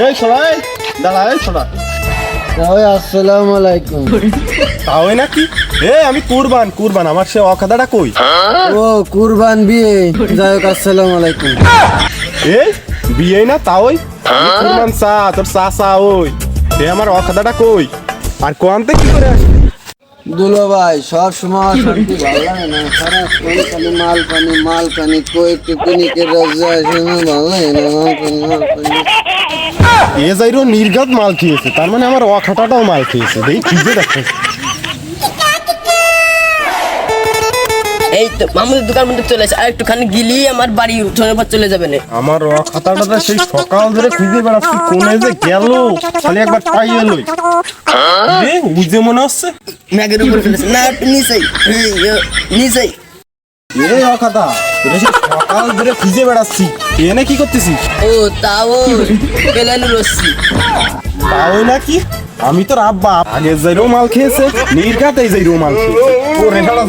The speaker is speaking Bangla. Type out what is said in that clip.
এই সরাই দাঁড়া, এই সরা। আসসালামু আলাইকুম। তাও নাকি? আমি কুরবান আমার সে অখাদাটা কই? ও কুরবান বিয়ে, যাই হোক আসসালামু আলাইকুম। এই বিয়ে না তাওই কুরবান চা তোর চা ওই আমার অখাদাটা কই? আর কোয়ান্তে কি করে আসবে? দুলো ভাই সব সময় শান্তি ভালো লাগে না, সারাক্ষণ খালি মাল পানি কই একটু পিনিকের রাজ্যে আসে না, ভালো লাগে না, মাল পানি। এ যাইরো নির্ঘাত মাল খেয়েছে, তার মানে আমার অখাটাটাও মাল খেয়েছে। দেখি কি যে দেখো। এই তো মামুদের দোকান মধ্যে চলে আসে, আর একটুখানি গিলি আমার বাড়ি উঠোনের পর চলে যাবে না। আমার অখাটাটা সেই সকাল ধরে খুঁজে বেড়াচ্ছি, কোনে যে গেল খালি একবার পাই এলোই। রে বুঝে মনে হচ্ছে ম্যাগের উপরে ফেলেছে না, একটু নিচেই নিচেই। এই অখাতা তোরা সেই সকাল ধরে খুঁজে বেড়াচ্ছি, এনে কি করতেছিস? ও তাও বেলালু রশ্মি। তাও নাকি? আমি তোর আব্বা আগের যাইরও মাল খেয়েছে, নির্ঘাত এই যাইরও মাল খেয়েছে। ওরে শালা